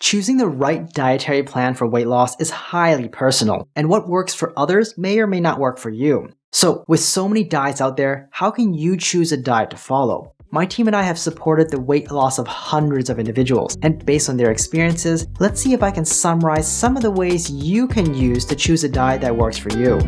Choosing the right dietary plan for weight loss is highly personal, and what works for others may or may not work for you. So, with so many diets out there, how can you choose a diet to follow? My team and I have supported the weight loss of hundreds of individuals, and based on their experiences, let's see if I can summarize some of the ways you can use to choose a diet that works for you.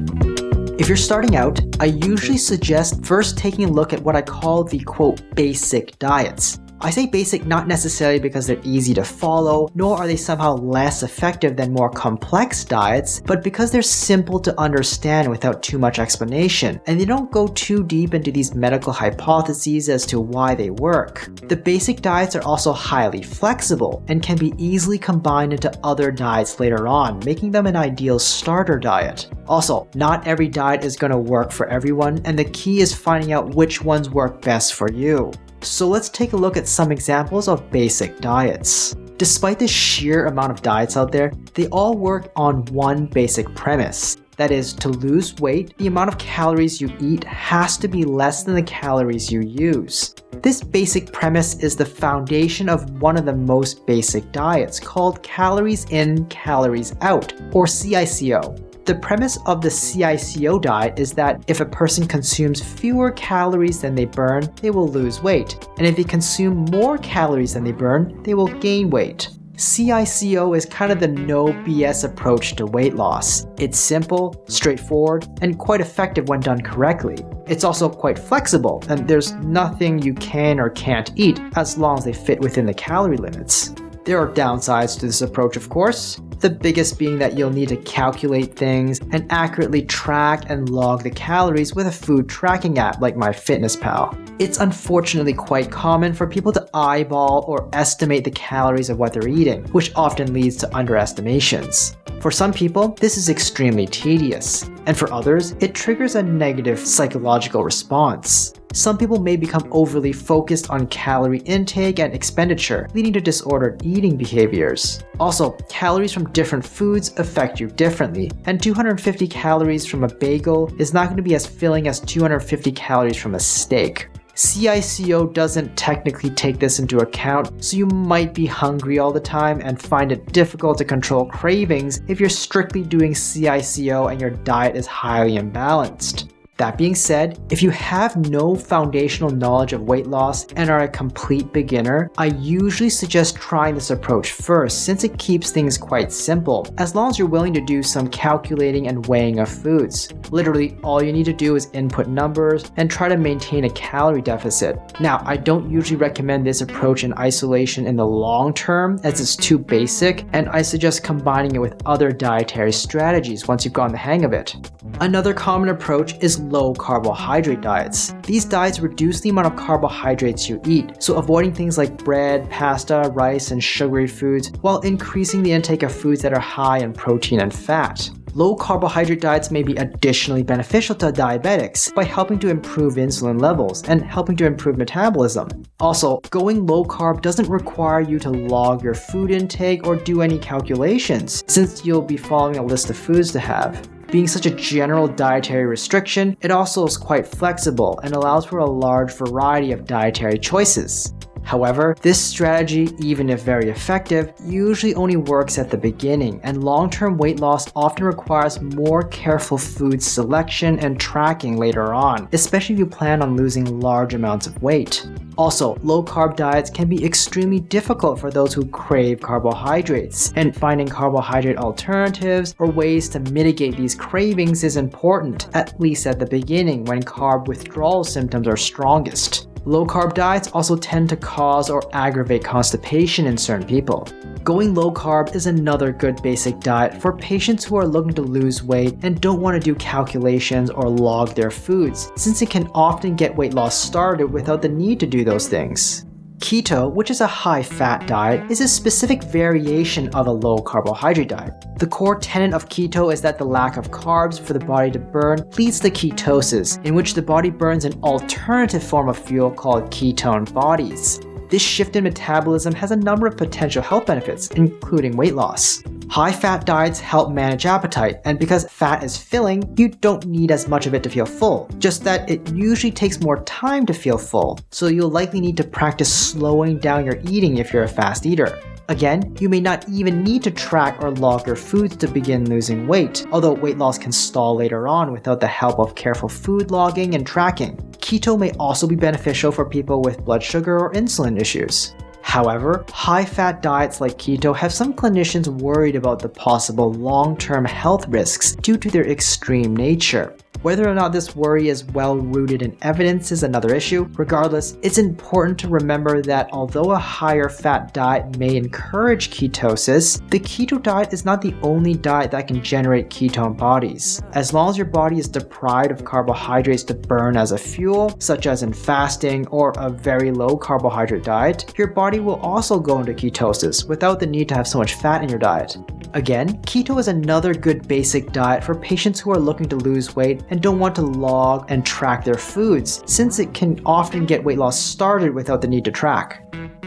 If you're starting out, I usually suggest first taking a look at what I call the quote basic diets. I say basic not necessarily because they're easy to follow, nor are they somehow less effective than more complex diets, but because they're simple to understand without too much explanation, and they don't go too deep into these medical hypotheses as to why they work. The basic diets are also highly flexible and can be easily combined into other diets later on, making them an ideal starter diet. Also, not every diet is going to work for everyone, and the key is finding out which ones work best for you. So let's take a look at some examples of basic diets. Despite the sheer amount of diets out there, they all work on one basic premise. That is, to lose weight, the amount of calories you eat has to be less than the calories you use. This basic premise is the foundation of one of the most basic diets called calories in, calories out, or CICO. The premise of the CICO diet is that if a person consumes fewer calories than they burn, they will lose weight. And if they consume more calories than they burn, they will gain weight. CICO is kind of the no BS approach to weight loss. It's simple, straightforward, and quite effective when done correctly. It's also quite flexible, and there's nothing you can or can't eat as long as they fit within the calorie limits. There are downsides to this approach, of course. The biggest being that you'll need to calculate things and accurately track and log the calories with a food tracking app like MyFitnessPal. It's unfortunately quite common for people to eyeball or estimate the calories of what they're eating, which often leads to underestimations. For some people, this is extremely tedious, and for others, it triggers a negative psychological response. Some people may become overly focused on calorie intake and expenditure, leading to disordered eating behaviors. Also, calories from different foods affect you differently, and 250 calories from a bagel is not going to be as filling as 250 calories from a steak. CICO doesn't technically take this into account, so you might be hungry all the time and find it difficult to control cravings if you're strictly doing CICO and your diet is highly imbalanced. That being said, if you have no foundational knowledge of weight loss and are a complete beginner, I usually suggest trying this approach first since it keeps things quite simple, as long as you're willing to do some calculating and weighing of foods. Literally, all you need to do is input numbers and try to maintain a calorie deficit. Now, I don't usually recommend this approach in isolation in the long term as it's too basic, and I suggest combining it with other dietary strategies once you've gotten the hang of it. Another common approach is low carbohydrate diets. These diets reduce the amount of carbohydrates you eat, so avoiding things like bread, pasta, rice, and sugary foods, while increasing the intake of foods that are high in protein and fat. Low carbohydrate diets may be additionally beneficial to diabetics by helping to improve insulin levels and helping to improve metabolism. Also, going low carb doesn't require you to log your food intake or do any calculations, since you'll be following a list of foods to have. Being such a general dietary restriction, it also is quite flexible and allows for a large variety of dietary choices. However, this strategy, even if very effective, usually only works at the beginning, and long-term weight loss often requires more careful food selection and tracking later on, especially if you plan on losing large amounts of weight. Also, low-carb diets can be extremely difficult for those who crave carbohydrates, and finding carbohydrate alternatives or ways to mitigate these cravings is important, at least at the beginning when carb withdrawal symptoms are strongest. Low-carb diets also tend to cause or aggravate constipation in certain people. Going low-carb is another good basic diet for patients who are looking to lose weight and don't want to do calculations or log their foods, since it can often get weight loss started without the need to do those things. Keto, which is a high-fat diet, is a specific variation of a low-carbohydrate diet. The core tenet of keto is that the lack of carbs for the body to burn leads to ketosis, in which the body burns an alternative form of fuel called ketone bodies. This shift in metabolism has a number of potential health benefits, including weight loss. High-fat diets help manage appetite, and because fat is filling, you don't need as much of it to feel full, just that it usually takes more time to feel full, so you'll likely need to practice slowing down your eating if you're a fast eater. Again, you may not even need to track or log your foods to begin losing weight, although weight loss can stall later on without the help of careful food logging and tracking. Keto may also be beneficial for people with blood sugar or insulin issues. However, high-fat diets like keto have some clinicians worried about the possible long-term health risks due to their extreme nature. Whether or not this worry is well-rooted in evidence is another issue. Regardless, it's important to remember that although a higher fat diet may encourage ketosis, the keto diet is not the only diet that can generate ketone bodies. As long as your body is deprived of carbohydrates to burn as a fuel, such as in fasting or a very low carbohydrate diet, your body will also go into ketosis without the need to have so much fat in your diet. Again, keto is another good basic diet for patients who are looking to lose weight and don't want to log and track their foods, since it can often get weight loss started without the need to track.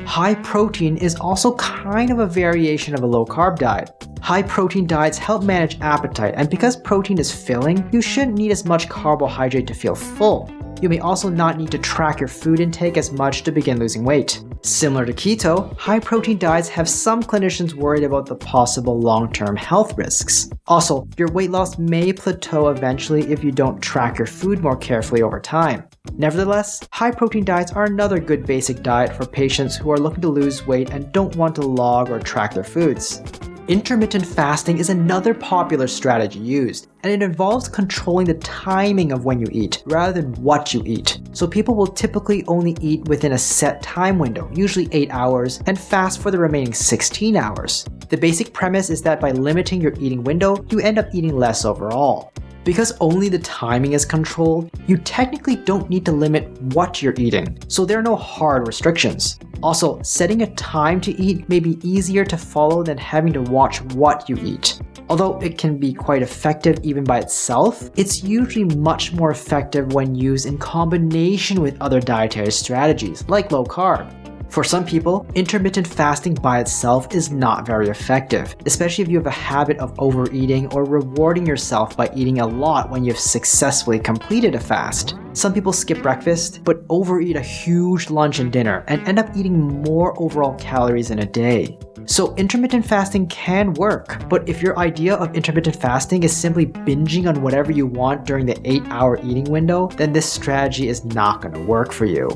High protein is also kind of a variation of a low carb diet. High protein diets help manage appetite, and because protein is filling, you shouldn't need as much carbohydrate to feel full. You may also not need to track your food intake as much to begin losing weight. Similar to keto, high-protein diets have some clinicians worried about the possible long-term health risks. Also, your weight loss may plateau eventually if you don't track your food more carefully over time. Nevertheless, high-protein diets are another good basic diet for patients who are looking to lose weight and don't want to log or track their foods. Intermittent fasting is another popular strategy used, and it involves controlling the timing of when you eat rather than what you eat. So people will typically only eat within a set time window, usually 8 hours, and fast for the remaining 16 hours. The basic premise is that by limiting your eating window, you end up eating less overall. Because only the timing is controlled, you technically don't need to limit what you're eating, so there are no hard restrictions. Also, setting a time to eat may be easier to follow than having to watch what you eat. Although it can be quite effective even by itself, it's usually much more effective when used in combination with other dietary strategies, like low carb. For some people, intermittent fasting by itself is not very effective, especially if you have a habit of overeating or rewarding yourself by eating a lot when you've successfully completed a fast. Some people skip breakfast, but overeat a huge lunch and dinner and end up eating more overall calories in a day. So intermittent fasting can work, but if your idea of intermittent fasting is simply binging on whatever you want during the 8-hour eating window, then this strategy is not going to work for you.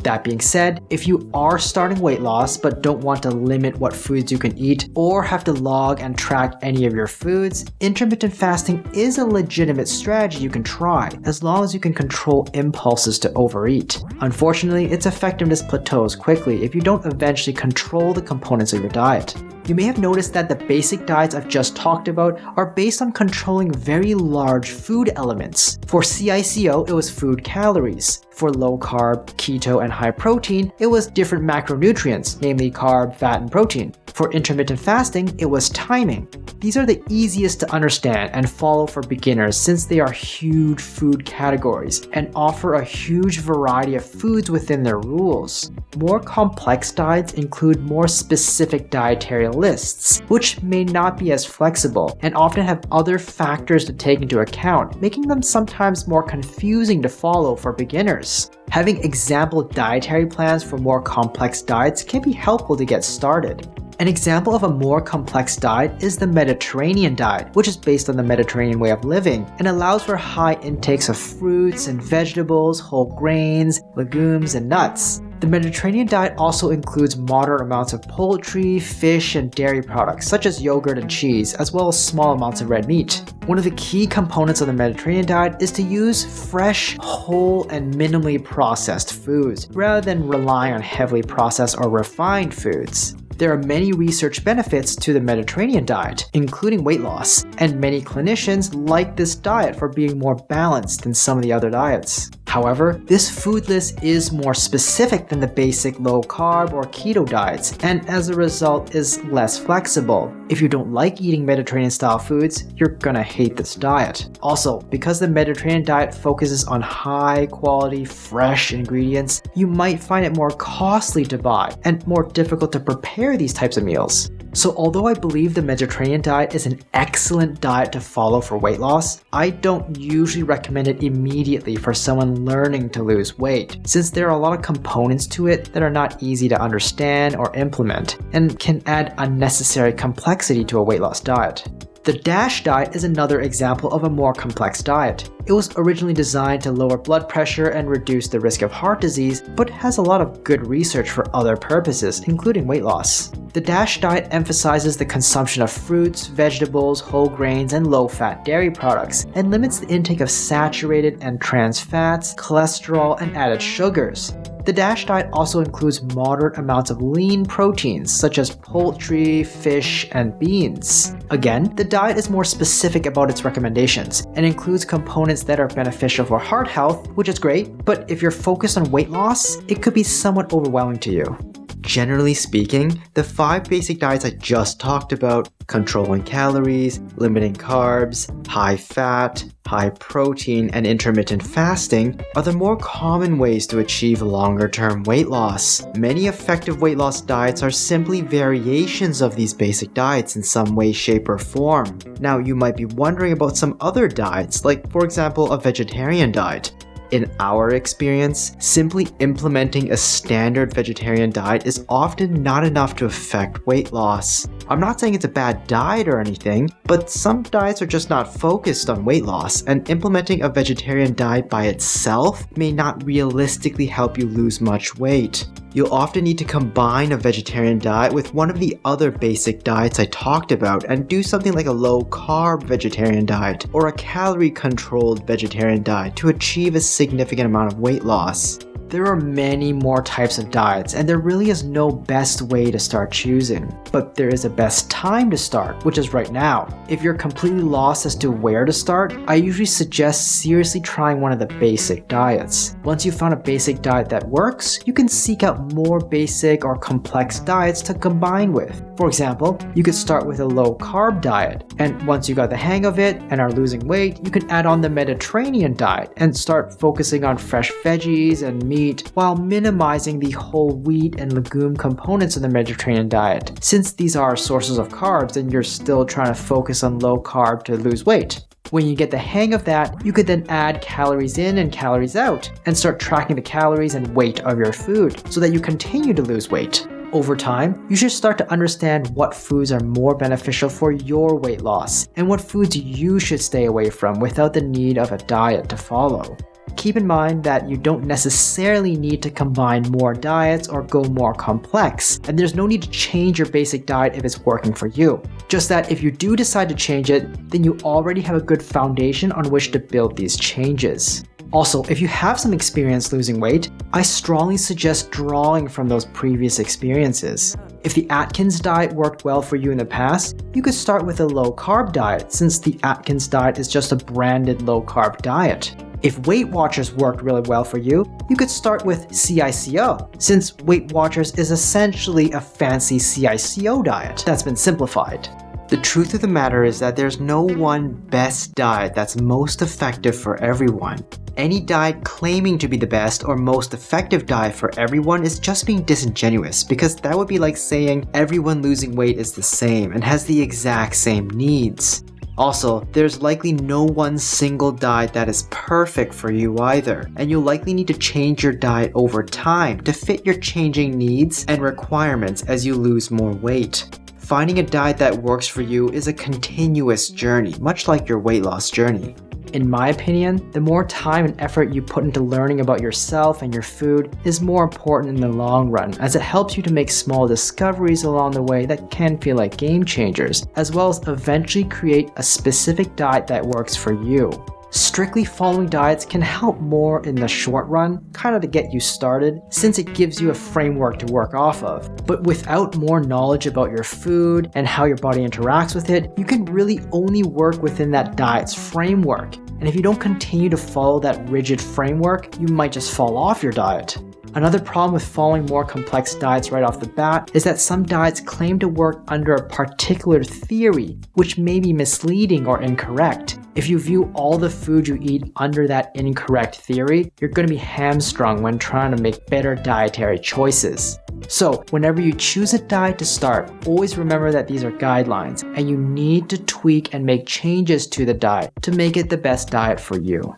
That being said, if you are starting weight loss but don't want to limit what foods you can eat or have to log and track any of your foods, intermittent fasting is a legitimate strategy you can try as long as you can control impulses to overeat. Unfortunately, its effectiveness plateaus quickly if you don't eventually control the components of your diet. You may have noticed that the basic diets I've just talked about are based on controlling very large food elements. For CICO, it was food calories. For low carb, keto, and high protein, it was different macronutrients, namely carb, fat, and protein. For intermittent fasting, it was timing. These are the easiest to understand and follow for beginners since they are huge food categories and offer a huge variety of foods within their rules. More complex diets include more specific dietary lists, which may not be as flexible and often have other factors to take into account, making them sometimes more confusing to follow for beginners. Having example dietary plans for more complex diets can be helpful to get started. An example of a more complex diet is the Mediterranean diet, which is based on the Mediterranean way of living and allows for high intakes of fruits and vegetables, whole grains, legumes, and nuts. The Mediterranean diet also includes moderate amounts of poultry, fish, and dairy products such as yogurt and cheese, as well as small amounts of red meat. One of the key components of the Mediterranean diet is to use fresh, whole, and minimally processed foods, rather than relying on heavily processed or refined foods. There are many research benefits to the Mediterranean diet, including weight loss, and many clinicians like this diet for being more balanced than some of the other diets. However, this food list is more specific than the basic low-carb or keto diets, and as a result is less flexible. If you don't like eating Mediterranean-style foods, you're gonna hate this diet. Also, because the Mediterranean diet focuses on high-quality, fresh ingredients, you might find it more costly to buy and more difficult to prepare these types of meals. So although I believe the Mediterranean diet is an excellent diet to follow for weight loss, I don't usually recommend it immediately for someone learning to lose weight, since there are a lot of components to it that are not easy to understand or implement, and can add unnecessary complexity to a weight loss diet. The DASH diet is another example of a more complex diet. It was originally designed to lower blood pressure and reduce the risk of heart disease, but has a lot of good research for other purposes, including weight loss. The DASH diet emphasizes the consumption of fruits, vegetables, whole grains, and low-fat dairy products, and limits the intake of saturated and trans fats, cholesterol, and added sugars. The DASH diet also includes moderate amounts of lean proteins such as poultry, fish, and beans. Again, the diet is more specific about its recommendations and includes components that are beneficial for heart health, which is great, but if you're focused on weight loss, it could be somewhat overwhelming to you. Generally speaking, the 5 basic diets I just talked about, controlling calories, limiting carbs, high fat, high protein, and intermittent fasting, are the more common ways to achieve longer-term weight loss. Many effective weight loss diets are simply variations of these basic diets in some way, shape, or form. Now, you might be wondering about some other diets, like, for example, a vegetarian diet. In our experience, simply implementing a standard vegetarian diet is often not enough to affect weight loss. I'm not saying it's a bad diet or anything, but some diets are just not focused on weight loss, and implementing a vegetarian diet by itself may not realistically help you lose much weight. You'll often need to combine a vegetarian diet with one of the other basic diets I talked about and do something like a low-carb vegetarian diet or a calorie-controlled vegetarian diet to achieve a significant amount of weight loss. There are many more types of diets, and there really is no best way to start choosing. But there is a best time to start, which is right now. If you're completely lost as to where to start, I usually suggest seriously trying one of the basic diets. Once you've found a basic diet that works, you can seek out more basic or complex diets to combine with. For example, you could start with a low-carb diet, and once you got the hang of it and are losing weight, you can add on the Mediterranean diet and start focusing on fresh veggies and meat while minimizing the whole wheat and legume components of the Mediterranean diet, since these are sources of carbs and you're still trying to focus on low carb to lose weight. When you get the hang of that, you could then add calories in and calories out and start tracking the calories and weight of your food so that you continue to lose weight. Over time, you should start to understand what foods are more beneficial for your weight loss and what foods you should stay away from without the need of a diet to follow. Keep in mind that you don't necessarily need to combine more diets or go more complex, and there's no need to change your basic diet if it's working for you. Just that if you do decide to change it, then you already have a good foundation on which to build these changes. Also, if you have some experience losing weight, I strongly suggest drawing from those previous experiences. If the Atkins diet worked well for you in the past, you could start with a low-carb diet, since the Atkins diet is just a branded low-carb diet. If Weight Watchers worked really well for you, you could start with CICO, since Weight Watchers is essentially a fancy CICO diet that's been simplified. The truth of the matter is that there's no one best diet that's most effective for everyone. Any diet claiming to be the best or most effective diet for everyone is just being disingenuous, because that would be like saying everyone losing weight is the same and has the exact same needs. Also, there's likely no one single diet that is perfect for you either, and you'll likely need to change your diet over time to fit your changing needs and requirements as you lose more weight. Finding a diet that works for you is a continuous journey, much like your weight loss journey. In my opinion, the more time and effort you put into learning about yourself and your food is more important in the long run, as it helps you to make small discoveries along the way that can feel like game changers, as well as eventually create a specific diet that works for you. Strictly following diets can help more in the short run, kind of to get you started, since it gives you a framework to work off of. But without more knowledge about your food and how your body interacts with it, you can really only work within that diet's framework. And if you don't continue to follow that rigid framework, you might just fall off your diet. Another problem with following more complex diets right off the bat is that some diets claim to work under a particular theory, which may be misleading or incorrect. If you view all the food you eat under that incorrect theory, you're going to be hamstrung when trying to make better dietary choices. So whenever you choose a diet to start, always remember that these are guidelines and you need to tweak and make changes to the diet to make it the best diet for you.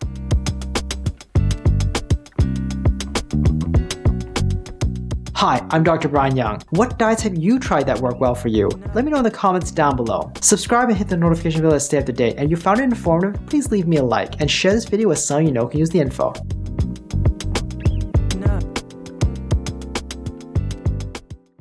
Hi, I'm Dr. Brian Young. What diets have you tried that work well for you? Let me know in the comments down below. Subscribe and hit the notification bell to stay up to date. And if you found it informative, please leave me a like and share this video with someone you know can use the info.